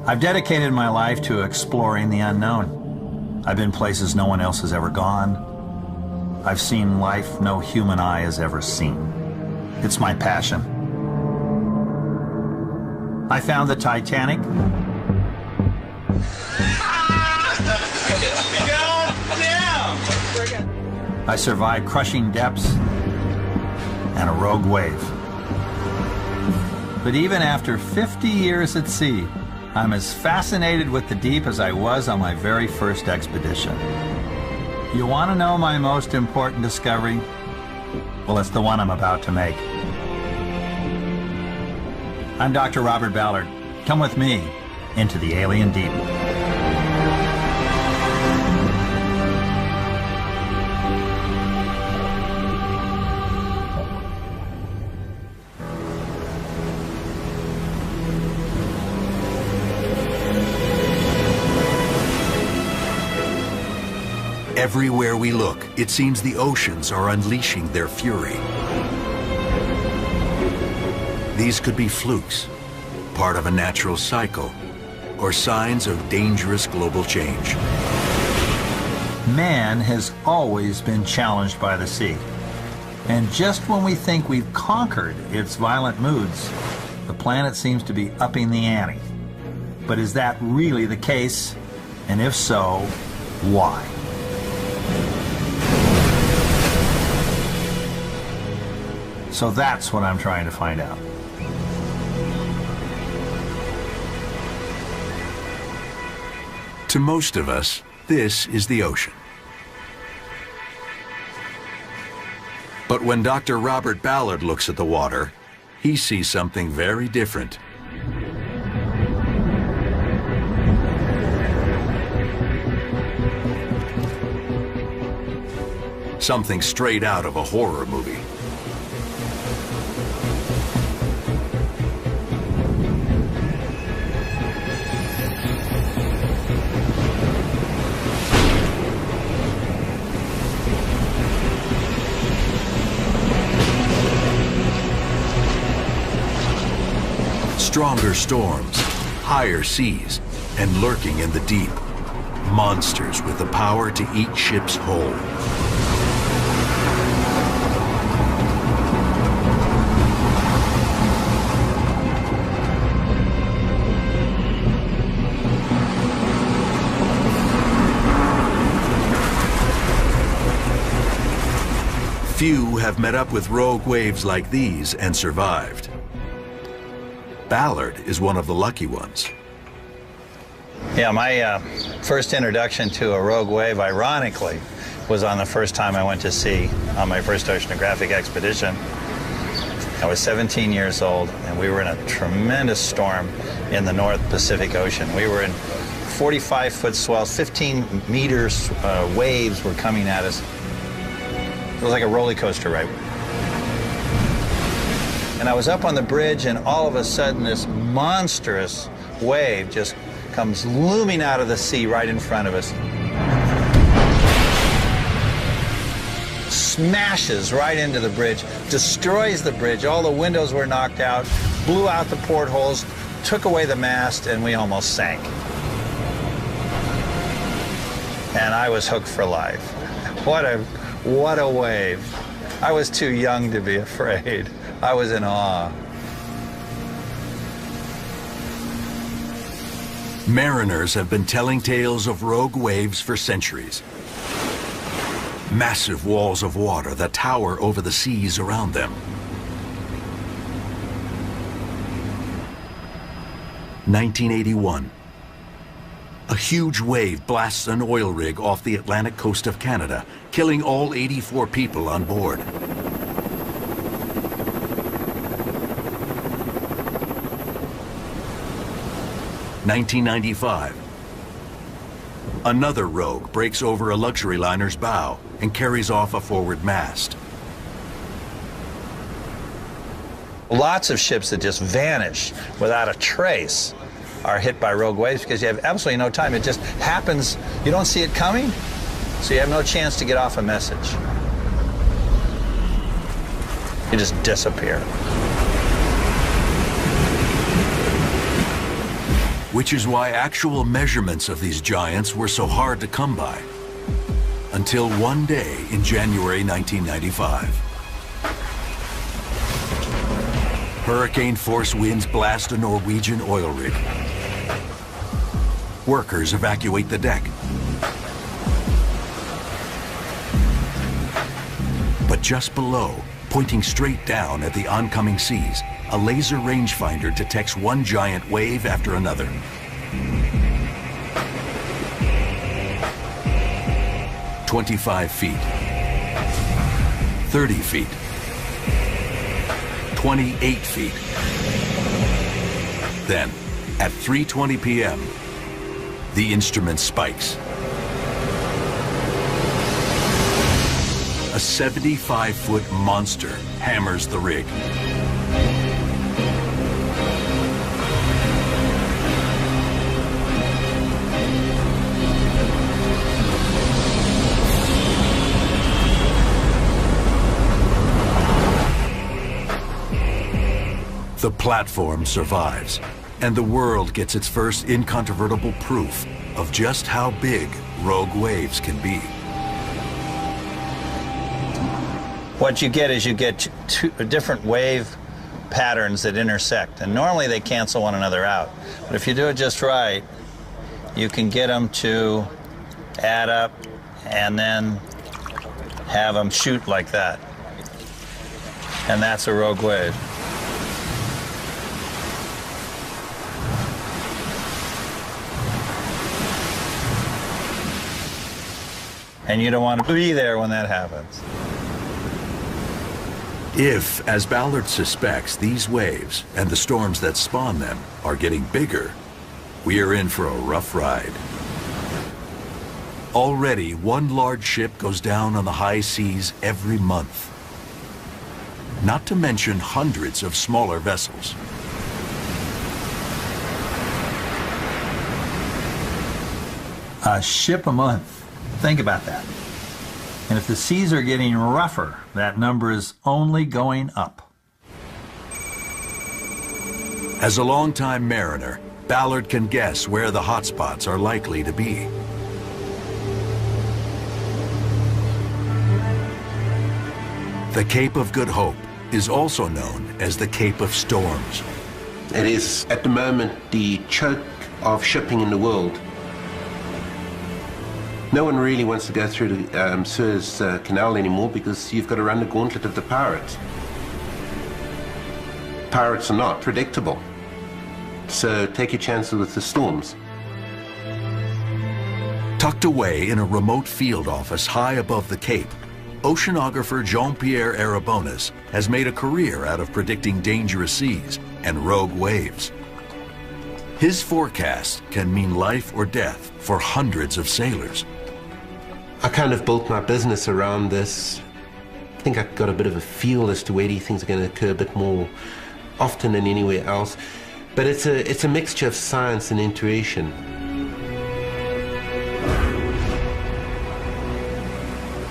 I've dedicated my life to exploring the unknown. I've been places no one else has ever gone. I've seen life no human eye has ever seen. It's my passion. I found the Titanic. I survived crushing depths and a rogue wave. But even after 50 years at sea, I'm as fascinated with the deep as I was on my very first expedition. You want to know my most important discovery? Well, it's the one I'm about to make. I'm Dr. Robert Ballard. Come with me into the alien deep. Everywhere we look, it seems the oceans are unleashing their fury. These could be flukes, part of a natural cycle, or signs of dangerous global change. Man has always been challenged by the sea. And just when we think we've conquered its violent moods, the planet seems to be upping the ante. But is that really the case? And if so, why? So that's what I'm trying to find out. To most of us, this is the ocean. But when Dr. Robert Ballard looks at the water, he sees something very different. Something straight out of a horror movie. Stronger storms, higher seas, and lurking in the deep, monsters with the power to eat ships whole. Few have met up with rogue waves like these and survived. Ballard is one of the lucky ones. Yeah, my first introduction to a rogue wave, ironically, was on the first time I went to sea on my first oceanographic expedition. I was 17 years old, and we were in a tremendous storm in the North Pacific Ocean. We were in 45-foot swells, 15 meters waves were coming at us. It was like a roller coaster ride. And I was up on the bridge, and all of a sudden this monstrous wave just comes looming out of the sea right in front of us. Smashes right into the bridge, destroys the bridge. All the windows were knocked out, blew out the portholes, took away the mast, and we almost sank. And I was hooked for life. What a wave. I was too young to be afraid. I was in awe. Mariners have been telling tales of rogue waves for centuries. Massive walls of water that tower over the seas around them. 1981. A huge wave blasts an oil rig off the Atlantic coast of Canada, killing all 84 people on board. 1995. Another rogue breaks over a luxury liner's bow and carries off a forward mast. Lots of ships that just vanish without a trace are hit by rogue waves because you have absolutely no time. It just happens. You don't see it coming, so you have no chance to get off a message. You just disappear. which is why actual measurements of these giants were so hard to come by. Until one day in January 1995. Hurricane force winds blast a Norwegian oil rig. Workers evacuate the deck. But just below, pointing straight down at the oncoming seas, a laser rangefinder detects one giant wave after another. 25 feet, 30 feet, 28 feet. Then, at 3:20 p.m., the instrument spikes. A 75-foot monster hammers the rig. The platform survives, and the world gets its first incontrovertible proof of just how big rogue waves can be. What you get is you get two different wave patterns that intersect, and normally they cancel one another out. But if you do it just right, you can get them to add up and then have them shoot like that. And that's a rogue wave. And you don't want to be there when that happens. If, as Ballard suspects, these waves and the storms that spawn them are getting bigger, we are in for a rough ride. Already, one large ship goes down on the high seas every month. Not to mention hundreds of smaller vessels. A ship a month. Think about that. And if the seas are getting rougher, that number is only going up. As a longtime mariner, Ballard can guess where the hotspots are likely to be. The Cape of Good Hope is also known as the Cape of Storms. It is, at the moment, the choke of shipping in the world. No one really wants to go through the Suez Canal anymore because you've got to run the gauntlet of the pirates. Pirates are not predictable, so take your chances with the storms. Tucked away in a remote field office high above the Cape, oceanographer Jean-Pierre Arabonis has made a career out of predicting dangerous seas and rogue waves. His forecast can mean life or death for hundreds of sailors. I kind of built my business around this. I think I got a bit of a feel as to where these things are going to occur a bit more often than anywhere else. But it's a mixture of science and intuition.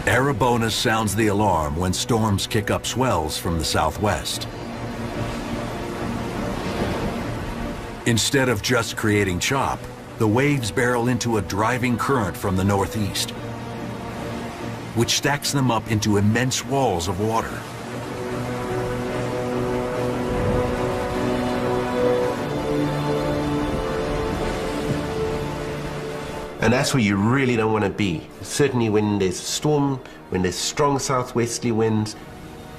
Arabonis sounds the alarm when storms kick up swells from the southwest. Instead of just creating chop, the waves barrel into a driving current from the northeast, which stacks them up into immense walls of water. And that's where you really don't want to be. Certainly when there's a storm, when there's strong southwesterly winds,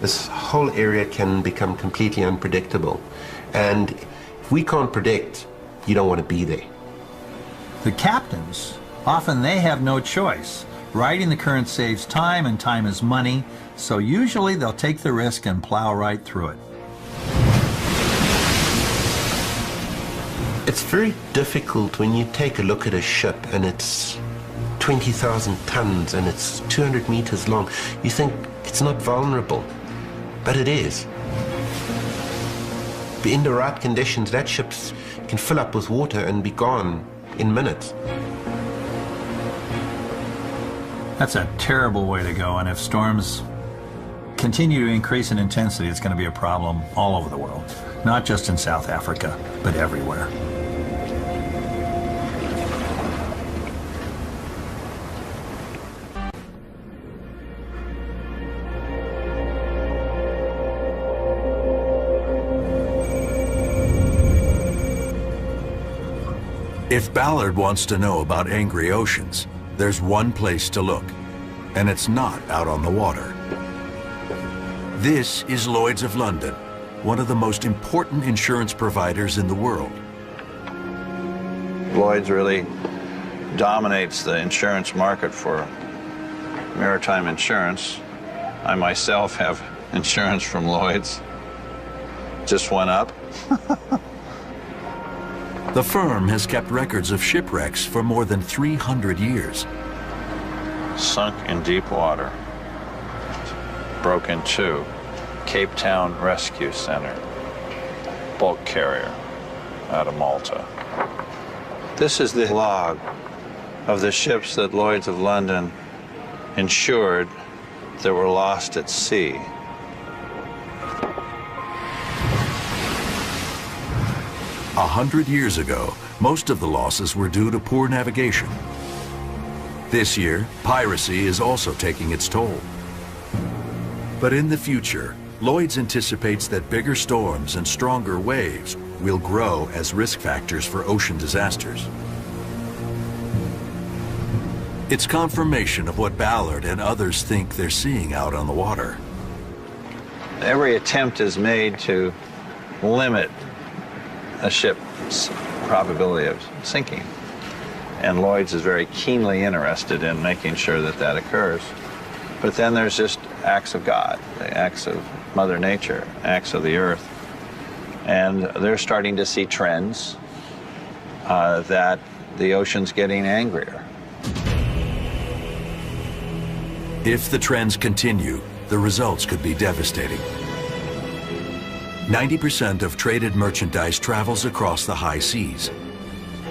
this whole area can become completely unpredictable. And if we can't predict, you don't want to be there. The captains, often they have no choice. Riding the current saves time, and time is money, so usually they'll take the risk and plow right through it. It's very difficult when you take a look at a ship and it's 20,000 tons and it's 200 meters long. You think it's not vulnerable, but it is. But in the right conditions, that ship can fill up with water and be gone in minutes. That's a terrible way to go, and if storms continue to increase in intensity, it's going to be a problem all over the world, not just in South Africa, but everywhere. If Ballard wants to know about angry oceans, there's one place to look, and it's not out on the water. This is Lloyd's of London, one of the most important insurance providers in the world. Lloyd's really dominates the insurance market for maritime insurance. I myself have insurance from Lloyd's. Just went up. The firm has kept records of shipwrecks for more than 300 years. Sunk in deep water. Broke in two. Cape Town Rescue Center. Bulk carrier out of Malta. This is the log of the ships that Lloyd's of London insured that were lost at sea. A 100 years ago, most of the losses were due to poor navigation. This year, piracy is also taking its toll. But in the future, Lloyd's anticipates that bigger storms and stronger waves will grow as risk factors for ocean disasters. It's confirmation of what Ballard and others think they're seeing out on the water. Every attempt is made to limit a ship's probability of sinking. And Lloyd's is very keenly interested in making sure that that occurs. But then there's just acts of God, the acts of Mother Nature, acts of the earth. And they're starting to see trends that the ocean's getting angrier. If the trends continue, the results could be devastating. 90% of traded merchandise travels across the high seas,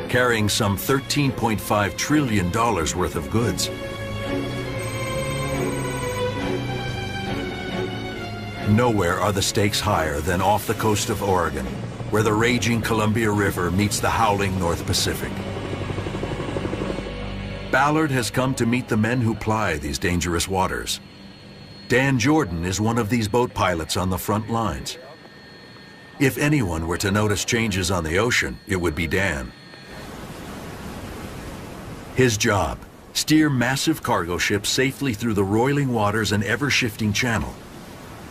carrying some $13.5 trillion worth of goods. Nowhere are the stakes higher than off the coast of Oregon, where the raging Columbia River meets the howling North Pacific. Ballard has come to meet the men who ply these dangerous waters. Dan Jordan is one of these boat pilots on the front lines. If anyone were to notice changes on the ocean, it would be Dan. His job, steer massive cargo ships safely through the roiling waters and ever-shifting channel,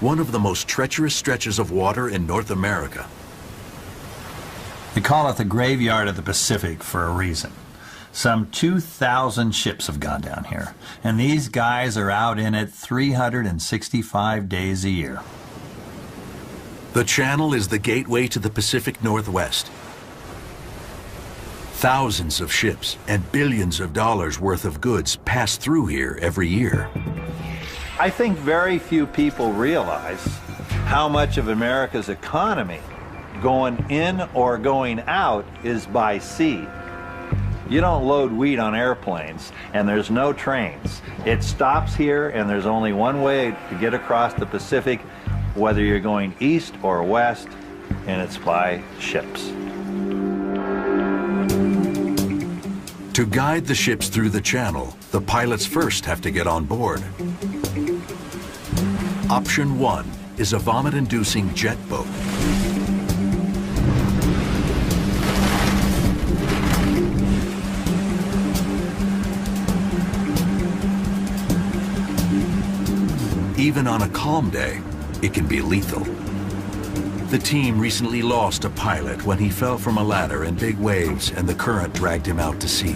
one of the most treacherous stretches of water in North America. We call it the graveyard of the Pacific for a reason. Some 2,000 ships have gone down here, and these guys are out in it 365 days a year. The channel is the gateway to the Pacific Northwest. Thousands of ships and billions of dollars worth of goods pass through here every year. I think very few people realize how much of America's economy, going in or going out, is by sea. You don't load wheat on airplanes, and there's no trains. It stops here, and there's only one way to get across the Pacific, whether you're going east or west, and it's by ships. To guide the ships through the channel, the pilots first have to get on board. Option 1 is a vomit-inducing jet boat. Even on a calm day, it can be lethal. The team recently lost a pilot when he fell from a ladder in big waves and the current dragged him out to sea.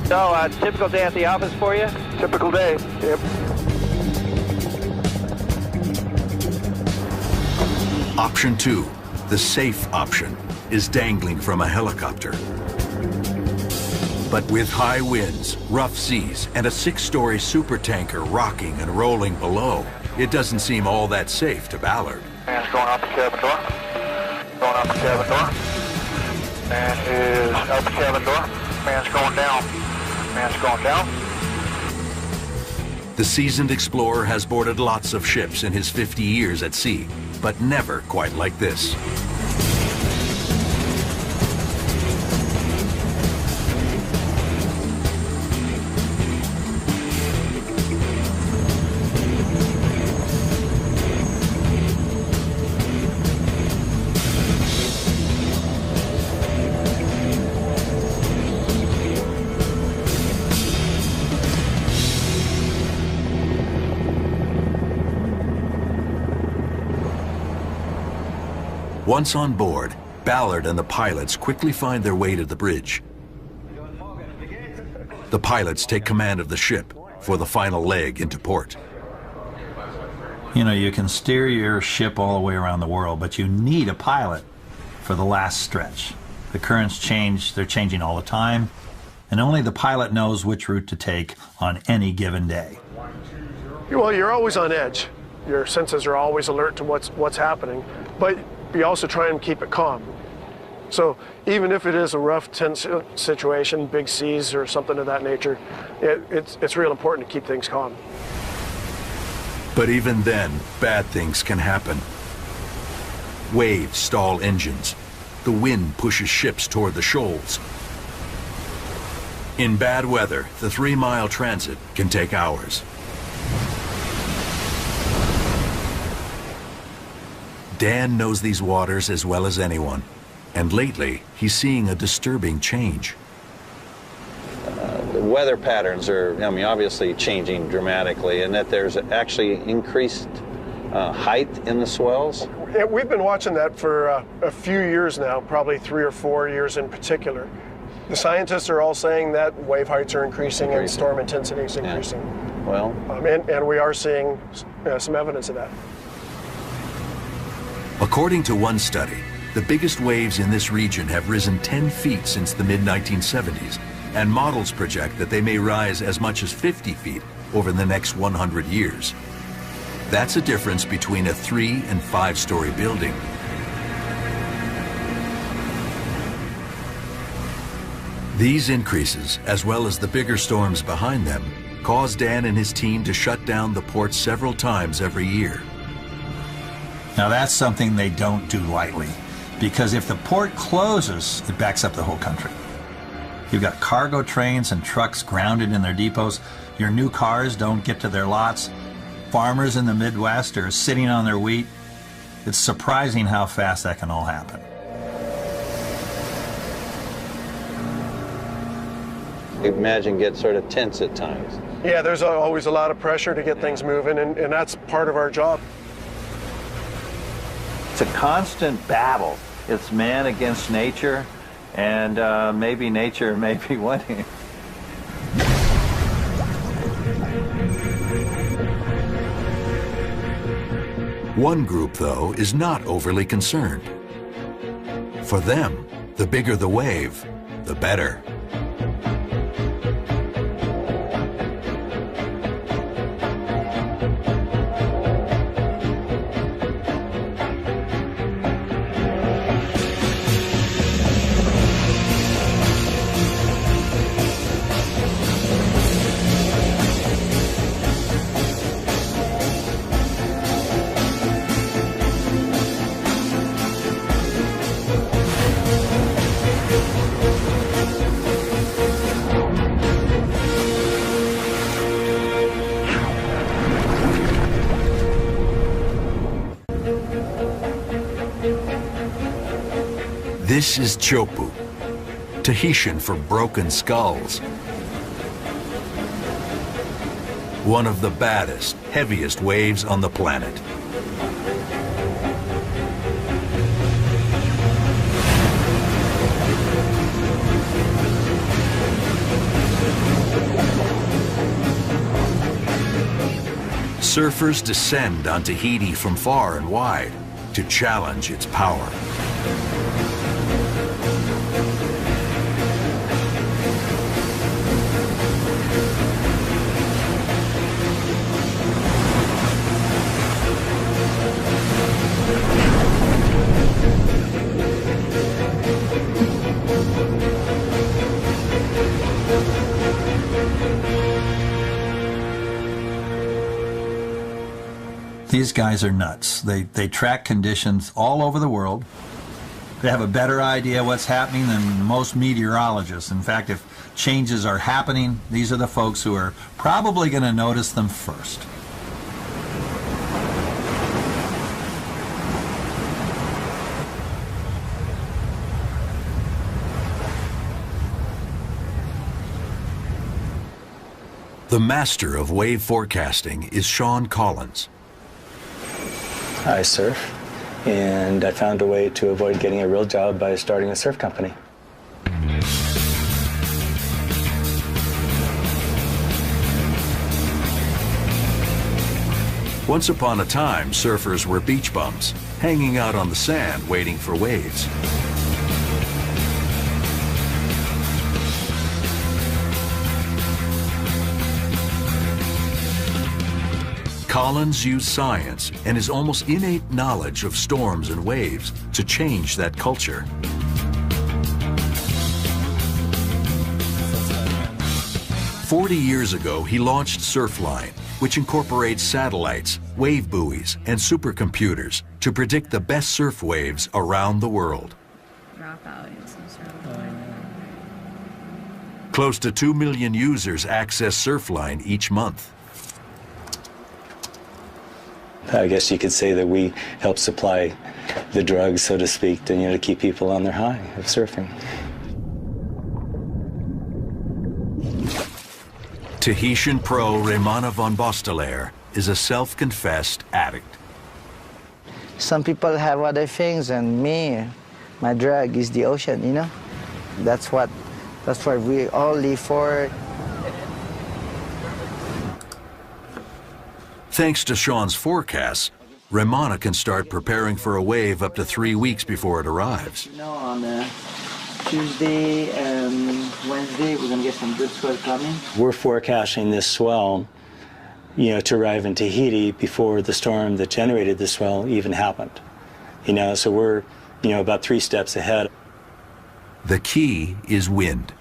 So, typical day at the office for you? Typical day, yep. Option 2, the safe option, is dangling from a helicopter. But with high winds, rough seas, and a 6-story supertanker rocking and rolling below, it doesn't seem all that safe to Ballard. Man's going out the cabin door. Going out the cabin door. Man is out the cabin door. Man's going down. Man's going down. The seasoned explorer has boarded lots of ships in his 50 years at sea, but never quite like this. Once on board, Ballard and the pilots quickly find their way to the bridge. The pilots take command of the ship for the final leg into port. You know, you can steer your ship all the way around the world, but you need a pilot for the last stretch. The currents change, they're changing all the time, and only the pilot knows which route to take on any given day. Well, you're always on edge. Your senses are always alert to what's happening, but you also try and keep it calm. So even if it is a rough, tense situation, big seas or something of that nature, it's real important to keep things calm. But even then, bad things can happen. Waves stall engines. The wind pushes ships toward the shoals. In bad weather, the 3-mile transit can take hours. Dan knows these waters as well as anyone, and lately he's seeing a disturbing change. The weather patterns are, I mean, obviously changing dramatically, and that there's actually increased height in the swells. Yeah, we've been watching that for a few years now, probably 3 or 4 years in particular. The scientists are all saying that wave heights are increasing and storm intensity is increasing. Yeah. Well, and we are seeing some evidence of that. According to one study, the biggest waves in this region have risen 10 feet since the mid-1970s, and models project that they may rise as much as 50 feet over the next 100 years. That's a difference between a 3- and 5-story building. These increases, as well as the bigger storms behind them, cause Dan and his team to shut down the port several times every year. Now that's something they don't do lightly, because if the port closes, it backs up the whole country. You've got cargo trains and trucks grounded in their depots. Your new cars don't get to their lots. Farmers in the Midwest are sitting on their wheat. It's surprising how fast that can all happen. I imagine get sort of tense at times. Yeah, there's always a lot of pressure to get things moving, and that's part of our job. It's a constant battle. It's man against nature, and maybe nature may be winning. One group, though, is not overly concerned. For them, the bigger the wave, the better. This is Chopu, Tahitian for broken skulls. One of the baddest, heaviest waves on the planet. Surfers descend on Tahiti from far and wide to challenge its power. These guys are nuts. They track conditions all over the world. They have a better idea what's happening than most meteorologists. In fact, if changes are happening, these are the folks who are probably going to notice them first. The master of wave forecasting is Sean Collins. I surf, and I found a way to avoid getting a real job by starting a surf company. Once upon a time, surfers were beach bums, hanging out on the sand waiting for waves. Collins used science and his almost innate knowledge of storms and waves to change that culture. "40 years ago, he launched Surfline, which incorporates satellites, wave buoys, and supercomputers to predict the best surf waves around the world. Close to 2 million users access Surfline each month. I guess you could say that we help supply the drugs, so to speak, to keep people on their high of surfing. Tahitian pro Raymana von Bostelaer is a self-confessed addict. Some people have other things, and me, my drug is the ocean, That's what we all live for. Thanks to Sean's forecasts, Raymana can start preparing for a wave up to 3 weeks before it arrives. On Tuesday and Wednesday, we're going to get some good swell coming. We're forecasting this swell, to arrive in Tahiti before the storm that generated the swell even happened. So we're, about 3 steps ahead. The key is wind.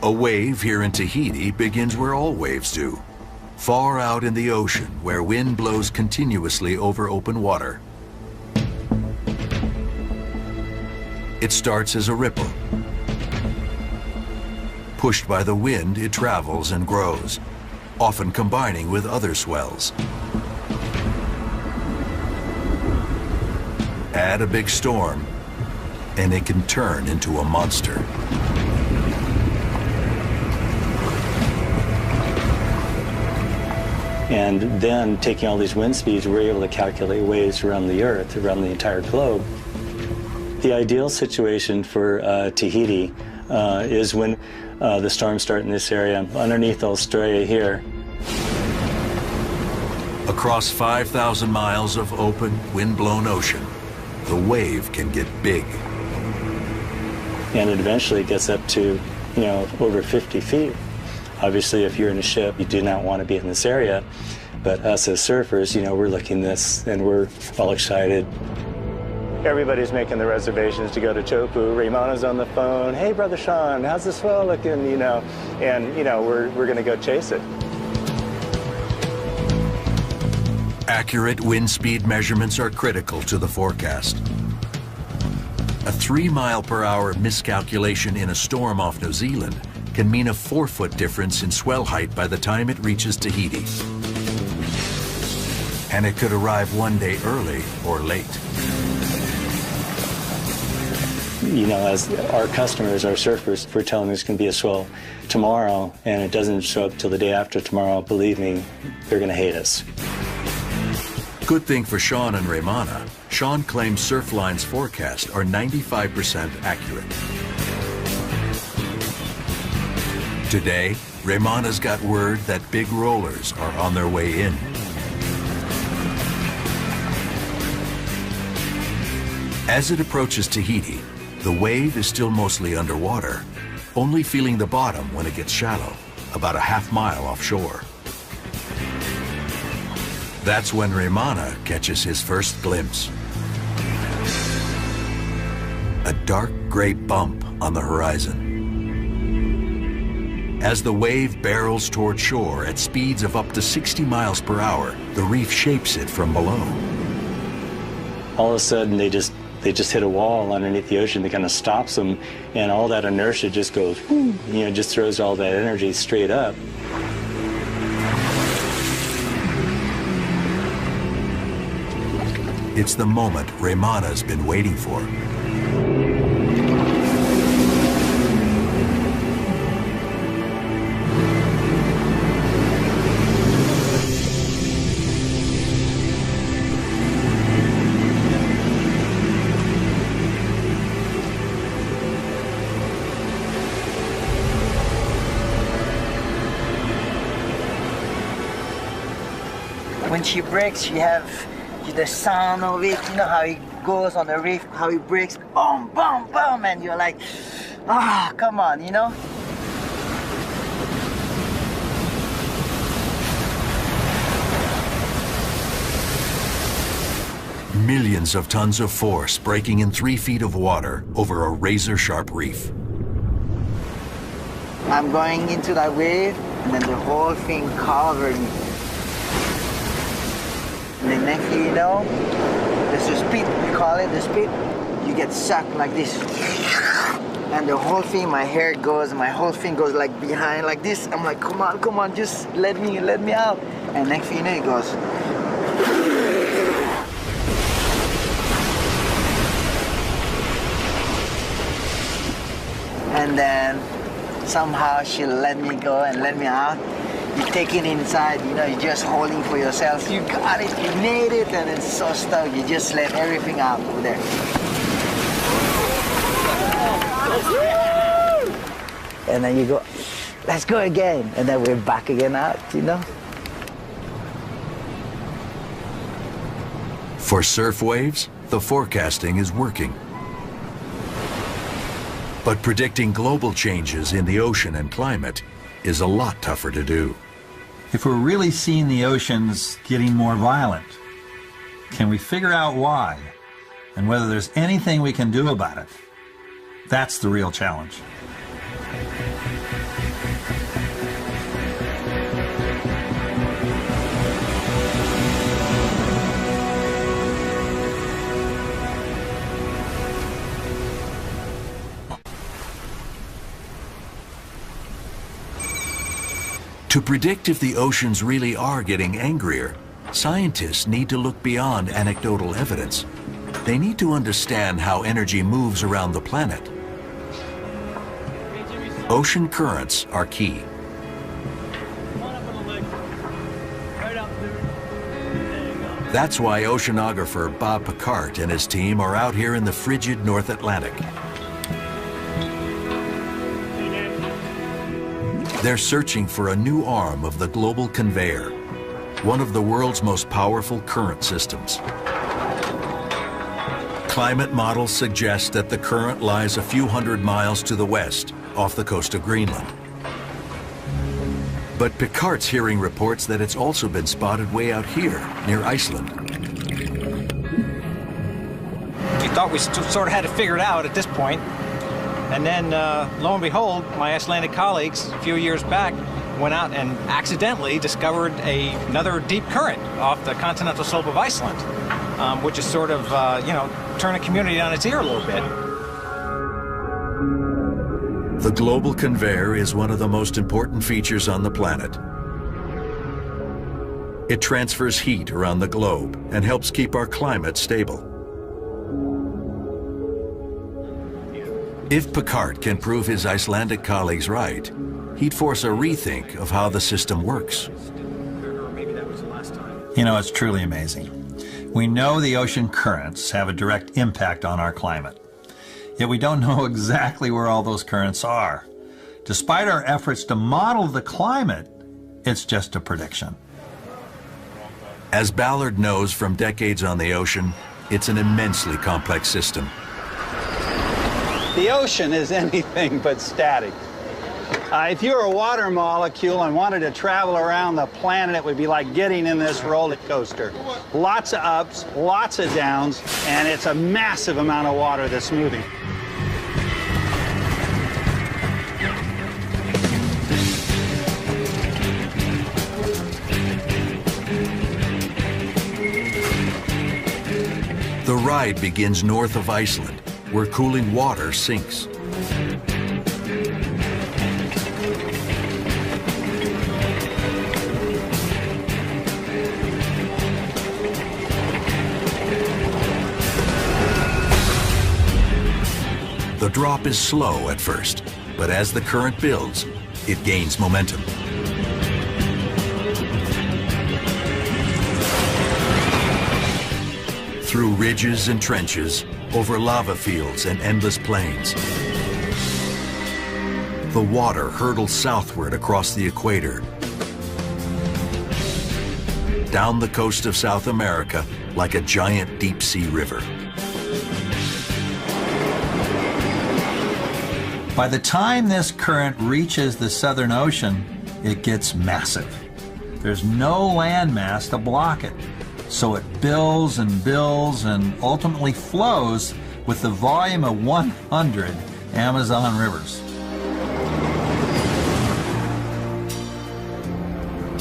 A wave here in Tahiti begins where all waves do, far out in the ocean where wind blows continuously over open water. It starts as a ripple. Pushed by the wind, it travels and grows, often combining with other swells. Add a big storm, and it can turn into a monster. And then, taking all these wind speeds, we're able to calculate waves around the Earth, around the entire globe. The ideal situation for Tahiti is when the storms start in this area, underneath Australia here. Across 5,000 miles of open, wind-blown ocean, the wave can get big. And it eventually gets up to, over 50 feet. Obviously, if you're in a ship, you do not want to be in this area. But us as surfers, we're looking at this and we're all excited. Everybody's making the reservations to go to Chopu. Raymana's on the phone. Hey, Brother Sean, how's the swell looking? And we're going to go chase it. Accurate wind speed measurements are critical to the forecast. A 3-mile-per-hour miscalculation in a storm off New Zealand can mean a 4-foot difference in swell height by the time it reaches Tahiti. And it could arrive one day early or late. As our customers, our surfers, if we're telling them there's going to be a swell tomorrow and it doesn't show up till the day after tomorrow, believe me, they're going to hate us. Good thing for Sean and Raymana, Sean claims Surfline's forecasts are 95% accurate. Today, Raymana's got word that big rollers are on their way in. As it approaches Tahiti, the wave is still mostly underwater, only feeling the bottom when it gets shallow, about a half-mile offshore. That's when Raymana catches his first glimpse. A dark gray bump on the horizon. As the wave barrels toward shore at speeds of up to 60 miles per hour, the reef shapes it from below. All of a sudden, they just hit a wall underneath the ocean that kind of stops them, and all that inertia just goes, just throws all that energy straight up. It's the moment Raymana's been waiting for. When she breaks, you have the sound of it, you know how it goes on the reef, how it breaks, boom, boom, boom, and you're like, ah, come on, you know? Millions of tons of force breaking in 3 feet of water over a razor-sharp reef. I'm going into that wave, and then the whole thing covered me. And the next thing you know, there's a speed, we call it the speed. You get sucked like this. And the whole thing, my whole thing goes like behind like this. I'm like, come on, just let me out. And next thing you know, it goes. And then somehow she let me go and let me out. You take it inside, you know, you're just holding for yourself. You got it, you made it, and it's so stuck. You just let everything out over there. And then you go, let's go again. And then we're back again out, you know? For surf waves, the forecasting is working. But predicting global changes in the ocean and climate is a lot tougher to do. If we're really seeing the oceans getting more violent, can we figure out why and whether there's anything we can do about it? That's the real challenge. To predict if the oceans really are getting angrier, scientists need to look beyond anecdotal evidence. They need to understand how energy moves around the planet. Ocean currents are key. That's why oceanographer Bob Picard and his team are out here in the frigid North Atlantic. They're searching for a new arm of the global conveyor, one of the world's most powerful current systems. Climate models suggest that the current lies a few hundred miles to the west, off the coast of Greenland. But Picard's hearing reports that it's also been spotted way out here, near Iceland. We thought we sort of had it figured out at this point. And then, lo and behold, my Icelandic colleagues a few years back went out and accidentally discovered another deep current off the continental slope of Iceland, which is sort of, turn a community on its ear a little bit. The global conveyor is one of the most important features on the planet. It transfers heat around the globe and helps keep our climate stable. If Picard can prove his Icelandic colleagues right, he'd force a rethink of how the system works. You know, it's truly amazing. We know the ocean currents have a direct impact on our climate, yet we don't know exactly where all those currents are. Despite our efforts to model the climate, it's just a prediction. As Ballard knows from decades on the ocean, it's an immensely complex system. The ocean is anything but static. If you were a water molecule and wanted to travel around the planet, it would be like getting in this roller coaster. Lots of ups, lots of downs, and it's a massive amount of water that's moving. ride begins north of Iceland, where cooling water sinks. The drop is slow at first, but as the current builds, it gains momentum. Through ridges and trenches, over lava fields and endless plains. The water hurtles southward across the equator, down the coast of South America like a giant deep-sea river. By the time this current reaches the Southern Ocean, it gets massive. There's no landmass to block it, so it builds and ultimately flows with the volume of 100 Amazon rivers.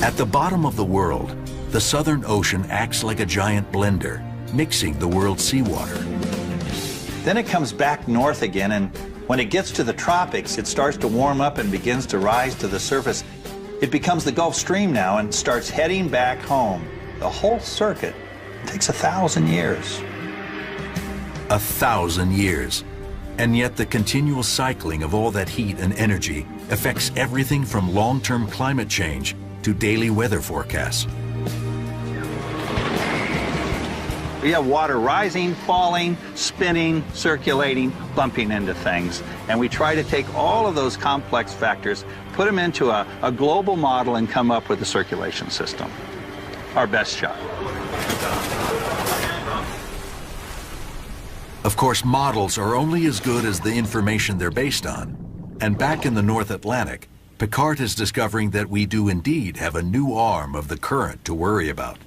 At the bottom of the world, the Southern Ocean acts like a giant blender, mixing the world's seawater. Then it comes back north again, and when it gets to the tropics, it starts to warm up and begins to rise to the surface. It becomes the Gulf Stream now and starts heading back home. The whole circuit takes 1,000 years. 1,000 years. And yet the continual cycling of all that heat and energy affects everything from long-term climate change to daily weather forecasts. We have water rising, falling, spinning, circulating, bumping into things. And we try to take all of those complex factors, put them into a global model and come up with a circulation system. Our best shot. Of course, models are only as good as the information they're based on. And back in the North Atlantic, Picard is discovering that we do indeed have a new arm of the current to worry about.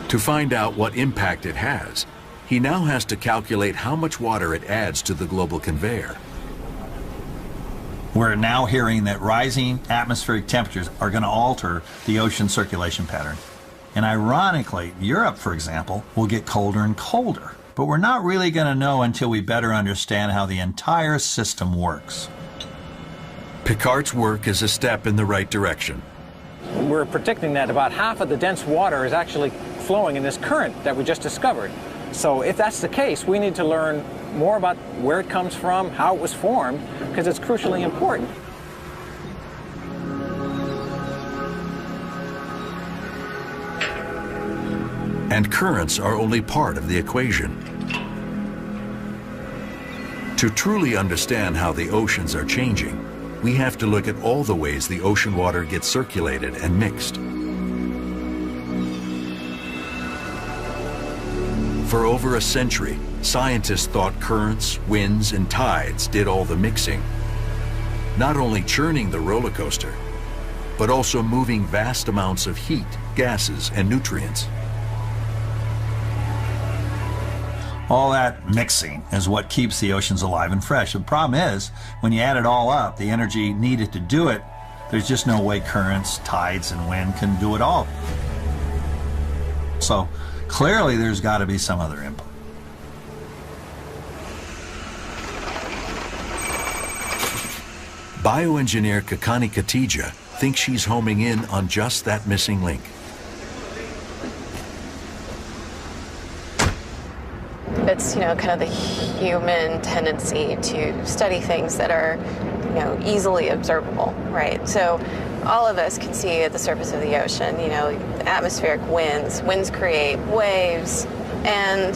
To find out what impact it has, he now has to calculate how much water it adds to the global conveyor. We're now hearing that rising atmospheric temperatures are going to alter the ocean circulation pattern. And ironically, Europe, for example, will get colder and colder. But we're not really going to know until we better understand how the entire system works. Picard's work is a step in the right direction. We're predicting that about half of the dense water is actually flowing in this current that we just discovered. So if that's the case, we need to learn more about where it comes from, how it was formed, because it's crucially important. And currents are only part of the equation. To truly understand how the oceans are changing, we have to look at all the ways the ocean water gets circulated and mixed. For over a century, scientists thought currents, winds, and tides did all the mixing, not only churning the roller coaster, but also moving vast amounts of heat, gases, and nutrients. All that mixing is what keeps the oceans alive and fresh. The problem is, when you add it all up, the energy needed to do it, there's just no way currents, tides, and wind can do it all. So clearly there's got to be some other input. Bioengineer Kakani Katija thinks she's homing in on just that missing link. It's, kind of the human tendency to study things that are, easily observable, right? So all of us can see at the surface of the ocean, atmospheric winds. Winds create waves, and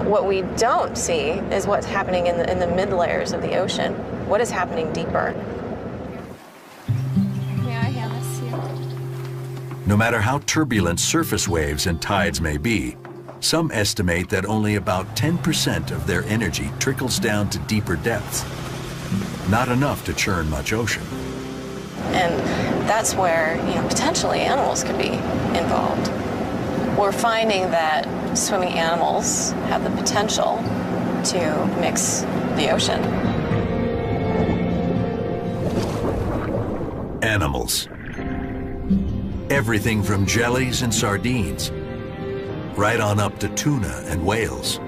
what we don't see is what's happening in the mid layers of the ocean. What is happening deeper? No matter how turbulent surface waves and tides may be, some estimate that only about 10% of their energy trickles down to deeper depths. Not enough to churn much ocean. And that's where, potentially animals could be involved. We're finding that swimming animals have the potential to mix the ocean. Animals. Everything from jellies and sardines right on up to tuna and whales,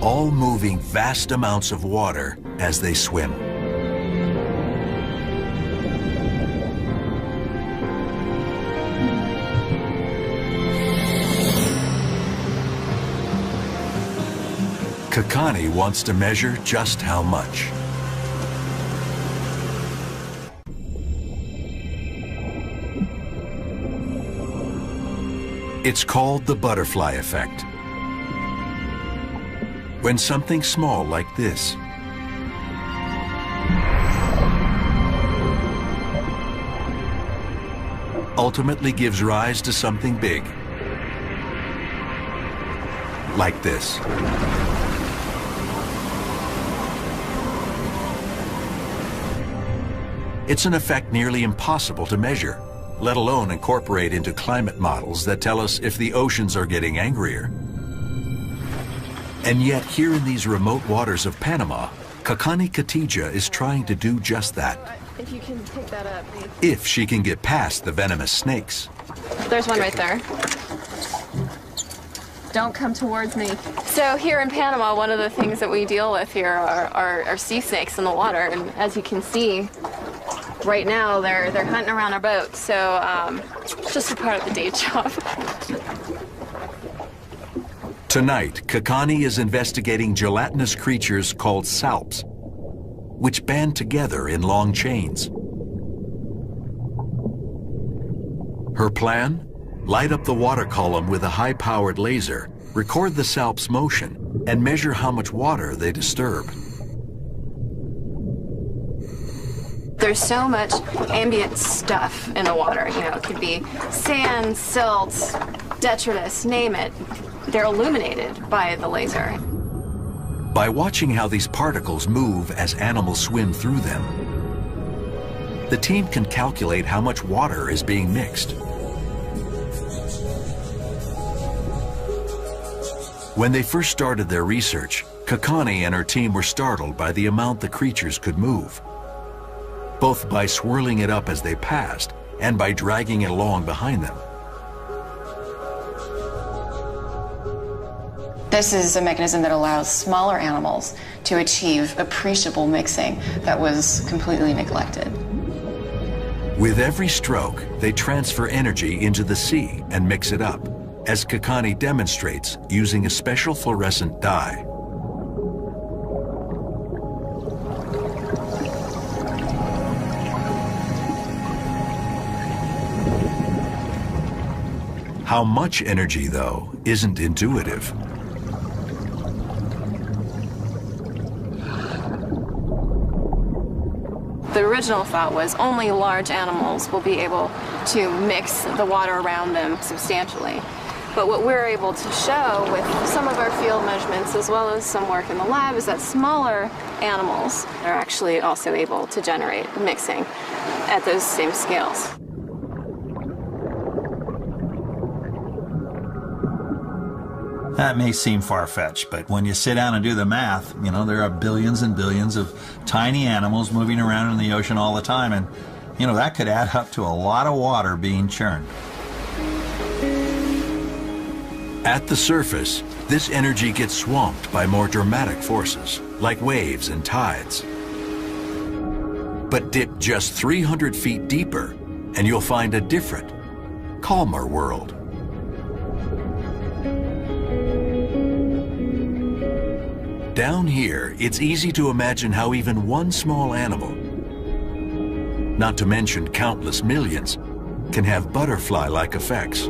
all moving vast amounts of water as they swim. Kakani wants to measure just how much. It's called the butterfly effect. When something small like this ultimately gives rise to something big, like this. It's an effect nearly impossible to measure, let alone incorporate into climate models that tell us if the oceans are getting angrier. And yet, here in these remote waters of Panama, Kakani Katija is trying to do just that. If you can pick that up. If she can get past the venomous snakes. There's one right there. Don't come towards me. So here in Panama, one of the things that we deal with here are sea snakes in the water. And as you can see, right now they're hunting around our boat. So it's just a part of the day job. Tonight, Kakani is investigating gelatinous creatures called salps, which band together in long chains. Her plan? Light up the water column with a high-powered laser, record the salp's motion, and measure how much water they disturb. There's so much ambient stuff in the water. You know, it could be sand, silt, detritus, name it. They're illuminated by the laser. By watching how these particles move as animals swim through them, the team can calculate how much water is being mixed. When they first started their research, Kakani and her team were startled by the amount the creatures could move, both by swirling it up as they passed and by dragging it along behind them. This is a mechanism that allows smaller animals to achieve appreciable mixing that was completely neglected. With every stroke, they transfer energy into the sea and mix it up, as Kakani demonstrates using a special fluorescent dye. How much energy, though, isn't intuitive. The original thought was only large animals will be able to mix the water around them substantially. But what we're able to show with some of our field measurements, as well as some work in the lab, is that smaller animals are actually also able to generate mixing at those same scales. That may seem far-fetched, but when you sit down and do the math, you know, there are billions and billions of tiny animals moving around in the ocean all the time, and, you know, that could add up to a lot of water being churned. At the surface, this energy gets swamped by more dramatic forces, like waves and tides. But dip just 300 feet deeper, and you'll find a different, calmer world. Down here, it's easy to imagine how even one small animal, not to mention countless millions, can have butterfly-like effects.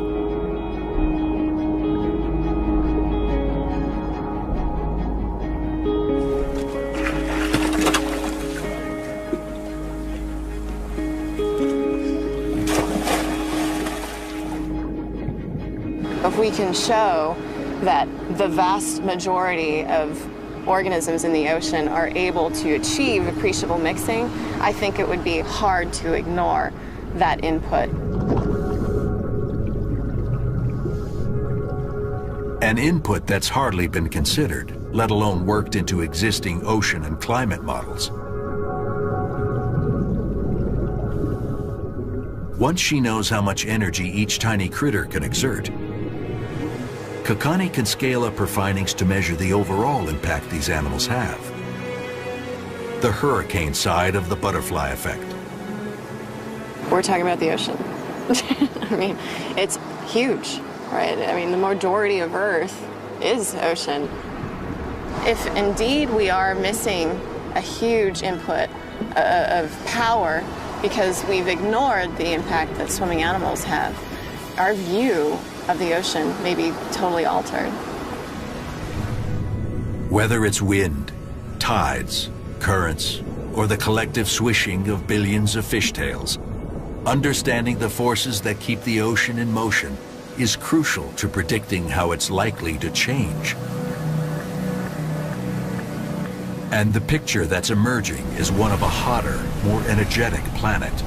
If we can show that the vast majority of organisms in the ocean are able to achieve appreciable mixing, I think it would be hard to ignore that input. An input that's hardly been considered, let alone worked into existing ocean and climate models. Once she knows how much energy each tiny critter can exert, Kakani can scale up her findings to measure the overall impact these animals have. The hurricane side of the butterfly effect. We're talking about the ocean. I mean, it's huge, right? I mean, the majority of Earth is ocean. If indeed we are missing a huge input of power because we've ignored the impact that swimming animals have, our view of the ocean may be totally altered. Whether it's wind, tides, currents, or the collective swishing of billions of fishtails, understanding the forces that keep the ocean in motion is crucial to predicting how it's likely to change. And the picture that's emerging is one of a hotter, more energetic planet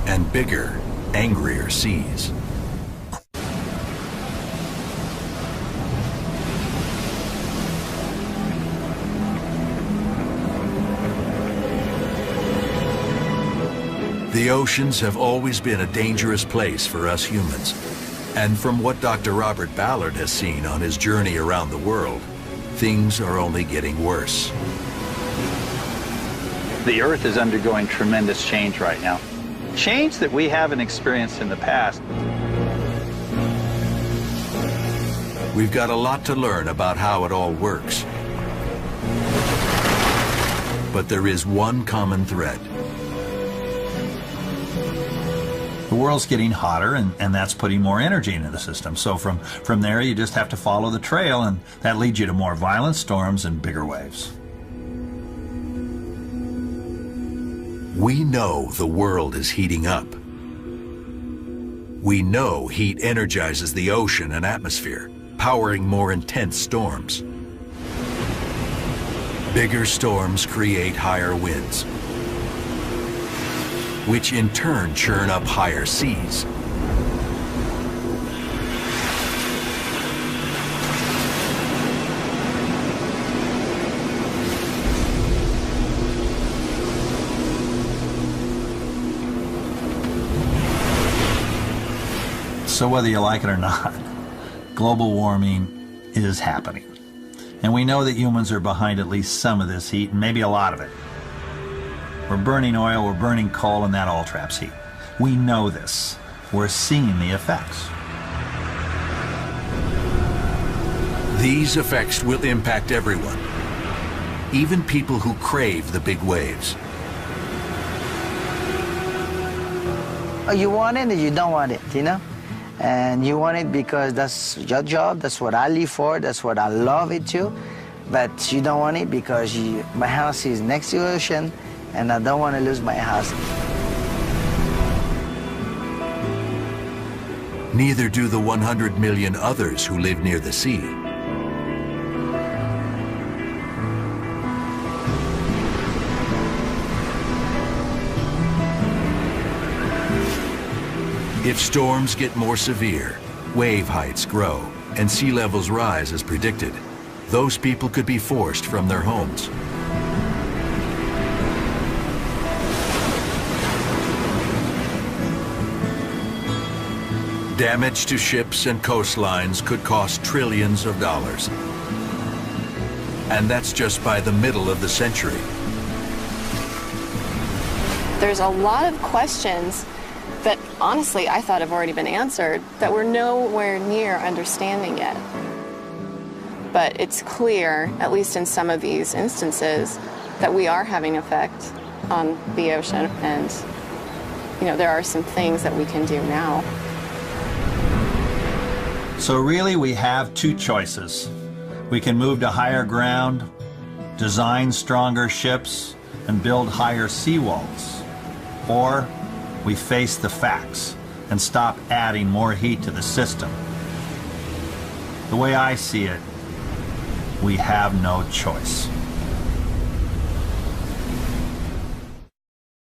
and bigger, angrier seas. The oceans have always been a dangerous place for us humans. And from what Dr. Robert Ballard has seen on his journey around the world, things are only getting worse. The Earth is undergoing tremendous change right now. Change that we haven't experienced in the past. We've got a lot to learn about how it all works. But there is one common thread. The world's getting hotter, and that's putting more energy into the system. So from there, you just have to follow the trail, and that leads you to more violent storms and bigger waves. We know the world is heating up. We know heat energizes the ocean and atmosphere, powering more intense storms. Bigger storms create higher winds, which in turn churn up higher seas. So whether you like it or not, global warming is happening. And we know that humans are behind at least some of this heat, and maybe a lot of it. We're burning oil, we're burning coal, and that all traps heat. We know this. We're seeing the effects. These effects will impact everyone, even people who crave the big waves. You want it or you don't want it, you know? And you want it because that's your job, that's what I live for, that's what I love it too. But you don't want it because my house is next to the ocean and I don't want to lose my house. Neither do the 100 million others who live near the sea. If storms get more severe, wave heights grow, and sea levels rise as predicted, those people could be forced from their homes. Damage to ships and coastlines could cost trillions of dollars. And that's just by the middle of the century. There's a lot of questions that honestly I thought have already been answered that we're nowhere near understanding yet. But it's clear, at least in some of these instances, that we are having an effect on the ocean, and there are some things that we can do now. So really we have two choices. We can move to higher ground, design stronger ships, and build higher seawalls. Or we face the facts and stop adding more heat to the system. The way I see it, we have no choice.